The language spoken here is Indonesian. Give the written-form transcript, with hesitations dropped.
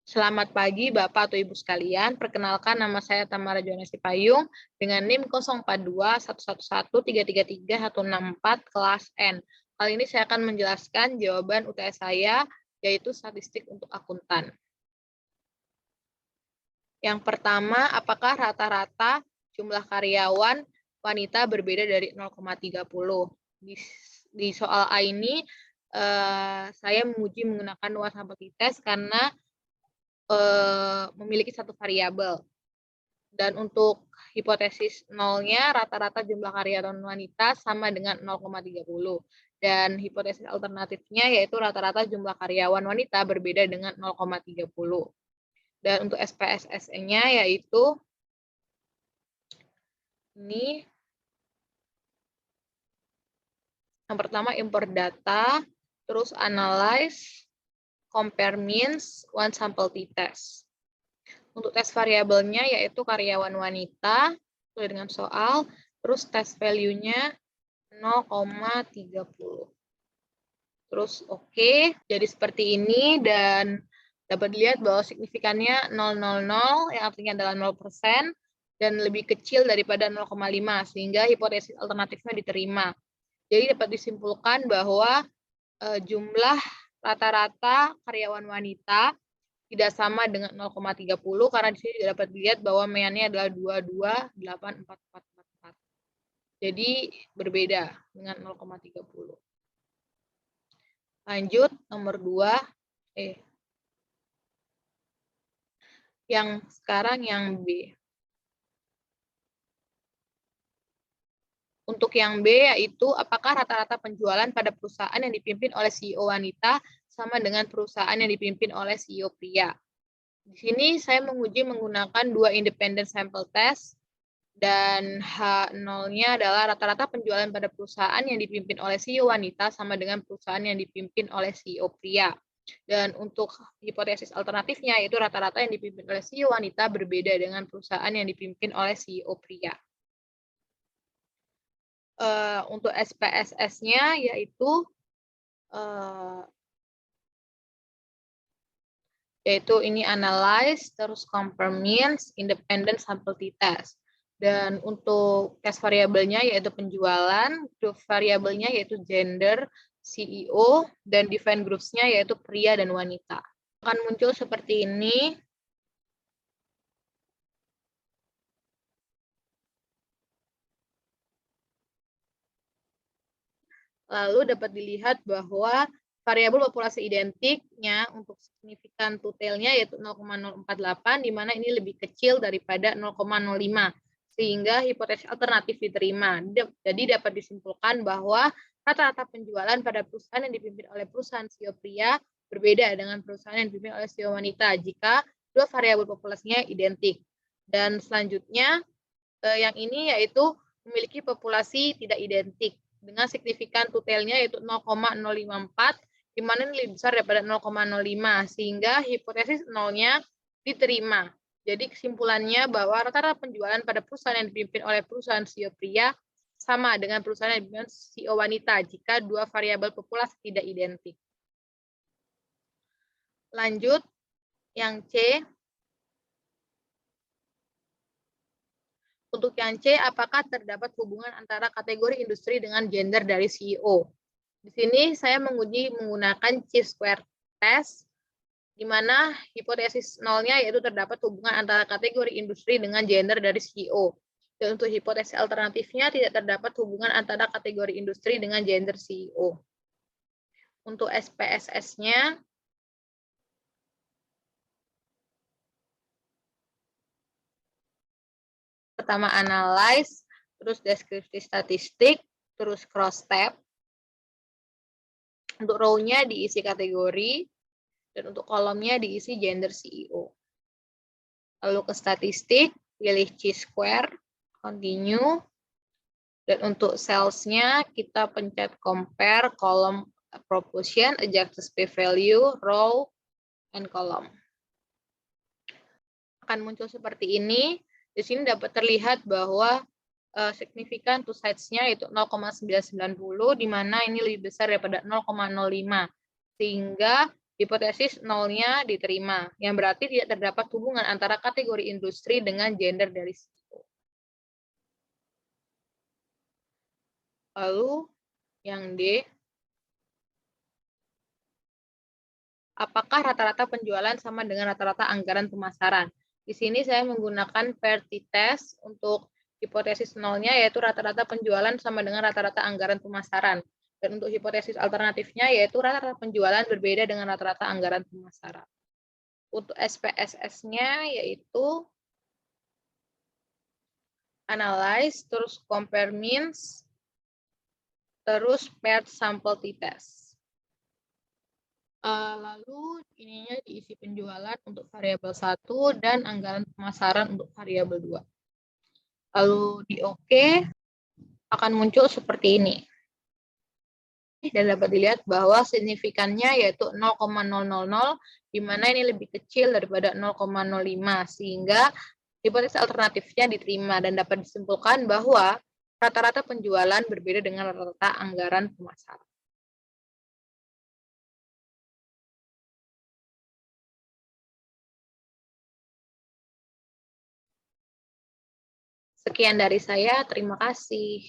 Selamat pagi Bapak atau Ibu sekalian. Perkenalkan nama saya Tamara Joana Sipayung dengan NIM 04211133314 kelas N. Kali ini saya akan menjelaskan jawaban UTS saya, yaitu statistik untuk akuntan. Yang pertama, apakah rata-rata jumlah karyawan wanita berbeda dari 0,30? Di soal A ini, saya menguji menggunakan luas sampel tes karena memiliki satu variabel. Dan untuk hipotesis nolnya, rata-rata jumlah karyawan wanita sama dengan 0,30. Dan hipotesis alternatifnya yaitu rata-rata jumlah karyawan wanita berbeda dengan 0,30. Dan untuk SPSS-nya yaitu ini. Yang pertama import data, terus analyze, compare means, one sample t-test. Untuk tes variabelnya yaitu karyawan wanita, sesuai dengan soal, terus tes value-nya 0,30. Terus oke, jadi seperti ini dan dapat dilihat bahwa signifikannya 0,00 yang artinya adalah 0% dan lebih kecil daripada 0,5 sehingga hipotesis alternatifnya diterima. Jadi dapat disimpulkan bahwa jumlah rata-rata karyawan wanita tidak sama dengan 0,30 karena di sini dapat dilihat bahwa meannya adalah 228444. Jadi berbeda dengan 0,30. Lanjut nomor 2. Yang sekarang yang B. Untuk yang B yaitu apakah rata-rata penjualan pada perusahaan yang dipimpin oleh CEO wanita sama dengan perusahaan yang dipimpin oleh CEO pria. Di sini saya menguji menggunakan dua independent sample test dan H0-nya adalah rata-rata penjualan pada perusahaan yang dipimpin oleh CEO wanita sama dengan perusahaan yang dipimpin oleh CEO pria. Dan untuk hipotesis alternatifnya yaitu rata-rata yang dipimpin oleh CEO wanita berbeda dengan perusahaan yang dipimpin oleh CEO pria. Untuk SPSS-nya yaitu ini analyze, terus compare means, independent sample t-test. Dan untuk tes variabelnya yaitu penjualan, group variabelnya yaitu gender, CEO, dan define groups-nya yaitu pria dan wanita. Akan muncul seperti ini. Lalu dapat dilihat bahwa variabel populasi identiknya untuk signifikan totalnya yaitu 0,048, di mana ini lebih kecil daripada 0,05, sehingga hipotesis alternatif diterima. Jadi dapat disimpulkan bahwa rata-rata penjualan pada perusahaan yang dipimpin oleh perusahaan CEO pria berbeda dengan perusahaan yang dipimpin oleh CEO wanita jika dua variabel populasinya identik. Dan selanjutnya yang ini yaitu memiliki populasi tidak identik dengan signifikan totalnya yaitu 0,054, di mana ini lebih besar daripada 0,05, sehingga hipotesis nolnya diterima. Jadi kesimpulannya bahwa rata-rata penjualan pada perusahaan yang dipimpin oleh perusahaan CEO pria sama dengan perusahaan yang dipimpin CEO wanita jika dua variabel populasi tidak identik. Lanjut, yang C. Untuk yang C, apakah terdapat hubungan antara kategori industri dengan gender dari CEO? Di sini saya menguji menggunakan chi-square test, di mana hipotesis nolnya yaitu terdapat hubungan antara kategori industri dengan gender dari CEO. Dan untuk hipotesis alternatifnya tidak terdapat hubungan antara kategori industri dengan gender CEO. Untuk SPSS-nya, pertama analyze, terus deskripsi statistik, terus cross-tab. Untuk row-nya diisi kategori, dan untuk kolomnya diisi gender CEO. Lalu ke statistik, pilih chi-square, continue, dan untuk cells-nya kita pencet compare, column proportion, adjusted p-value, row, and column. Akan muncul seperti ini. Di sini dapat terlihat bahwa signifikan two sides-nya yaitu 0,990, di mana ini lebih besar daripada 0,05. Sehingga Hipotesis nolnya diterima, yang berarti tidak terdapat hubungan antara kategori industri dengan gender dari situ. Lalu yang D, apakah rata-rata penjualan sama dengan rata-rata anggaran pemasaran? Di sini saya menggunakan Pearty test untuk hipotesis nolnya, yaitu rata-rata penjualan sama dengan rata-rata anggaran pemasaran. Dan untuk hipotesis alternatifnya, yaitu rata-rata penjualan berbeda dengan rata-rata anggaran pemasaran. Untuk SPSS-nya, yaitu analyze, terus compare means, terus paired sample t-test. Lalu ininya diisi penjualan untuk variabel 1 dan anggaran pemasaran untuk variabel 2. Lalu di OK akan muncul seperti ini. Dan dapat dilihat bahwa signifikannya yaitu 0,000, di mana ini lebih kecil daripada 0,05, sehingga hipotesis alternatifnya diterima dan dapat disimpulkan bahwa rata-rata penjualan berbeda dengan rata-rata anggaran pemasaran. Sekian dari saya, terima kasih.